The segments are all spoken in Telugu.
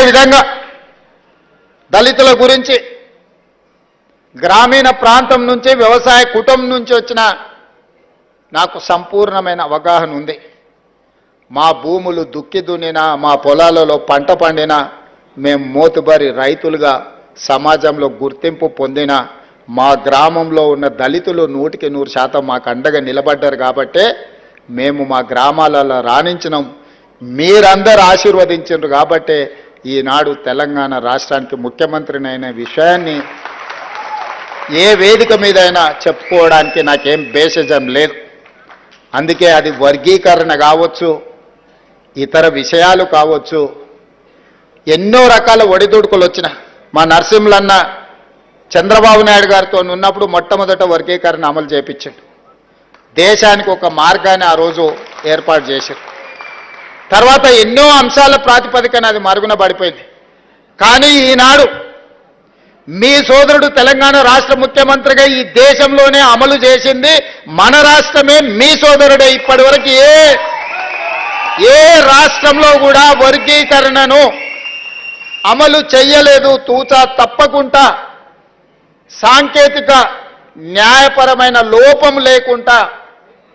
విధంగా దళితుల గురించి గ్రామీణ ప్రాంతం నుంచి వ్యవసాయ కుటుంబం నుంచి వచ్చిన నాకు సంపూర్ణమైన అవగాహన ఉంది. మా భూములు దుక్కి దున్నినా, మా పొలాలలో పంట పండినా, మేము మోతుబరి రైతులుగా సమాజంలో గుర్తింపు పొందిన మా గ్రామంలో ఉన్న దళితులు 100% మాకు అండగా నిలబడ్డారు. కాబట్టే మేము మా గ్రామాలలో రాణించినాం. మీరందరూ ఆశీర్వదించారు కాబట్టే ఈనాడు తెలంగాణ రాష్ట్రానికి ముఖ్యమంత్రినైన విషయాన్ని ఏ వేదిక మీదైనా చెప్పుకోవడానికి నాకేం బేసిజం లేదు. అందుకే అది వర్గీకరణ కావచ్చు, ఇతర విషయాలు కావచ్చు, ఎన్నో రకాల ఒడిదుడుకులు వచ్చిన మా నరసింహులన్న చంద్రబాబు నాయుడు గారితో ఉన్నప్పుడు మొట్టమొదట వర్గీకరణ అమలు చేయించాడు. దేశానికి ఒక మార్గాన్ని ఆ రోజు ఏర్పాటు చేశారు. తర్వాత ఎన్నో అంశాల ప్రాతిపదికన అది మరుగున పడిపోయింది. కానీ ఈనాడు మీ సోదరుడు తెలంగాణ రాష్ట్ర ముఖ్యమంత్రిగా ఈ దేశంలోనే అమలు చేసింది మన రాష్ట్రమే. మీ సోదరుడే. ఇప్పటి వరకు ఏ రాష్ట్రంలో కూడా వర్గీకరణను అమలు చెయ్యలేదు. తూచా తప్పకుండా సాంకేతిక న్యాయపరమైన లోపం లేకుండా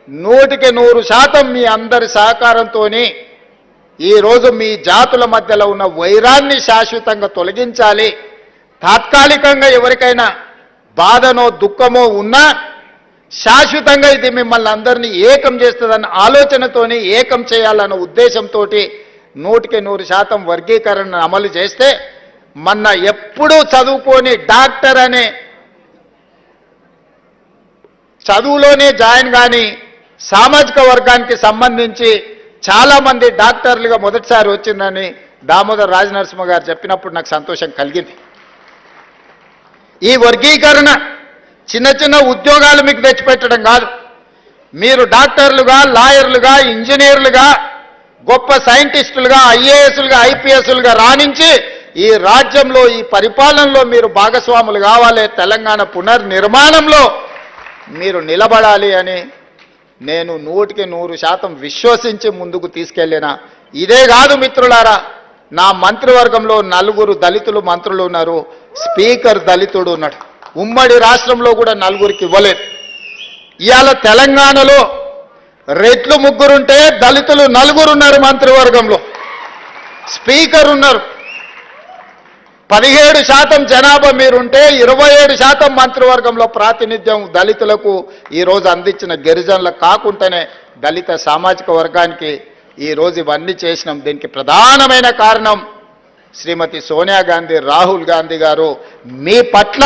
100% మీ అందరి సహకారంతో ఈరోజు మీ జాతుల మధ్యలో ఉన్న వైరాన్ని శాశ్వతంగా తొలగించాలి. తాత్కాలికంగా ఎవరికైనా బాధనో దుఃఖమో ఉన్నా శాశ్వతంగా ఇది మిమ్మల్ని అందరినీ ఏకం చేస్తుందన్న ఆలోచనతోని ఏకం చేయాలన్న ఉద్దేశంతో 100% వర్గీకరణ అమలు చేస్తే మొన్న ఎప్పుడూ చదువుకొని డాక్టర్ అనే చదువులోనే జాయిన్ కానీ సామాజిక వర్గానికి సంబంధించి చాలామంది డాక్టర్లుగా మొదటిసారి వచ్చిందని దామోదర్ రాజనరసింహ గారు చెప్పినప్పుడు నాకు సంతోషం కలిగింది. ఈ వర్గీకరణ చిన్న చిన్న ఉద్యోగాలు మీకు తెచ్చిపెట్టడం కాదు. మీరు డాక్టర్లుగా, లాయర్లుగా, ఇంజనీర్లుగా, గొప్ప సైంటిస్టులుగా, ఐఏఎస్లుగా, ఐపీఎస్లుగా రాణించి ఈ రాజ్యంలో, ఈ పరిపాలనలో మీరు భాగస్వాములు కావాలి. తెలంగాణ పునర్నిర్మాణంలో మీరు నిలబడాలి అని నేను 100% విశ్వసించి ముందుకు తీసుకెళ్ళిన. ఇదే కాదు మిత్రులారా, నా మంత్రివర్గంలో 4 దళితులు మంత్రులు ఉన్నారు. స్పీకర్ దళితుడు ఉన్నాడు. ఉమ్మడి రాష్ట్రంలో కూడా 4కి ఇవ్వలేదు. ఇవాళ తెలంగాణలో రెట్లు 3 ఉంటే దళితులు 4 ఉన్నారు మంత్రివర్గంలో. స్పీకర్ ఉన్నారు. 17% జనాభా మీరుంటే 27% మంత్రివర్గంలో ప్రాతినిధ్యం దళితులకు ఈరోజు అందించిన గిరిజనులకు కాకుండానే దళిత సామాజిక వర్గానికి ఈరోజు ఇవన్నీ చేసినాం. దీనికి ప్రధానమైన కారణం శ్రీమతి సోనియా గాంధీ, రాహుల్ గాంధీ గారు మీ పట్ల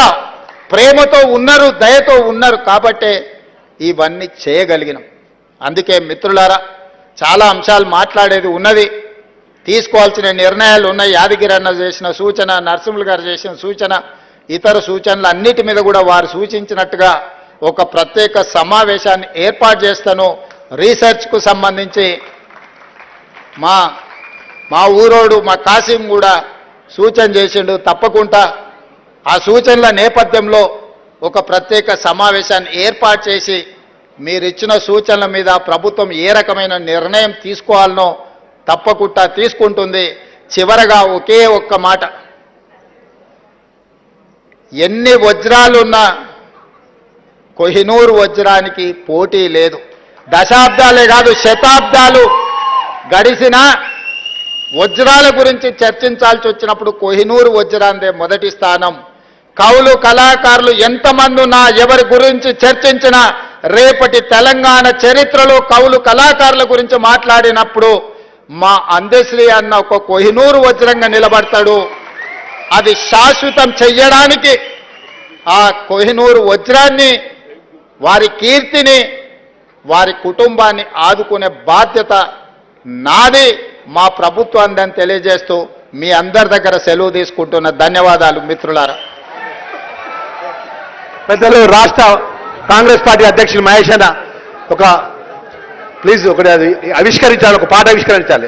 ప్రేమతో ఉన్నారు, దయతో ఉన్నారు కాబట్టే ఇవన్నీ చేయగలిగినాం. అందుకే మిత్రులారా, చాలా అంశాలు మాట్లాడేది ఉన్నది, తీసుకోవాల్సిన నిర్ణయాలు ఉన్నాయి. యాదగిరి అన్న చేసిన సూచన, నరసింహులు గారు చేసిన సూచన, ఇతర సూచనలు అన్నిటి మీద కూడా వారు సూచించినట్టుగా ఒక ప్రత్యేక సమావేశాన్ని ఏర్పాటు చేస్తాను. రీసెర్చ్కు సంబంధించి మా ఊరోడు మా కాసిం కూడా సూచన చేసిండు. తప్పకుండా ఆ సూచనల నేపథ్యంలో ఒక ప్రత్యేక సమావేశాన్ని ఏర్పాటు చేసి మీరిచ్చిన సూచనల మీద ప్రభుత్వం ఏ రకమైన నిర్ణయం తీసుకోవాలనో తప్పకుండా తీసుకుంటుంది. చివరగా ఒకే ఒక్క మాట, ఎన్ని వజ్రాలున్నా కోహినూర్ వజ్రానికి పోటీ లేదు. దశాబ్దాలే కాదు శతాబ్దాలు గడిచిన వజ్రాల గురించి చర్చించాల్సి వచ్చినప్పుడు కోహినూర్ వజ్రాందే మొదటి స్థానం. కవులు, కళాకారులు ఎంతమంది ఉన్నా, ఎవరి గురించి చర్చించినా రేపటి తెలంగాణ చరిత్రలో కవులు, కళాకారుల గురించి మాట్లాడినప్పుడు మా అందశ్రీ అన్న ఒక కోహినూర్ వజ్రంగా నిలబడతాడు. అది శాశ్వతం చెయ్యడానికి ఆ కోహినూర్ వజ్రాన్ని, వారి కీర్తిని, వారి కుటుంబాన్ని ఆదుకునే బాధ్యత నాది, మా ప్రభుత్వాన్ని అని తెలియజేస్తూ మీ అందరి దగ్గర సెలవు తీసుకుంటున్న. ధన్యవాదాలు మిత్రులారా. పెద్దలు రాష్ట్ర కాంగ్రెస్ పార్టీ అధ్యక్షులు మహేష్ అన్న ప్లీజ్ ఒకటి ఆవిష్కరించాలి, ఒక పాట ఆవిష్కరించాలి.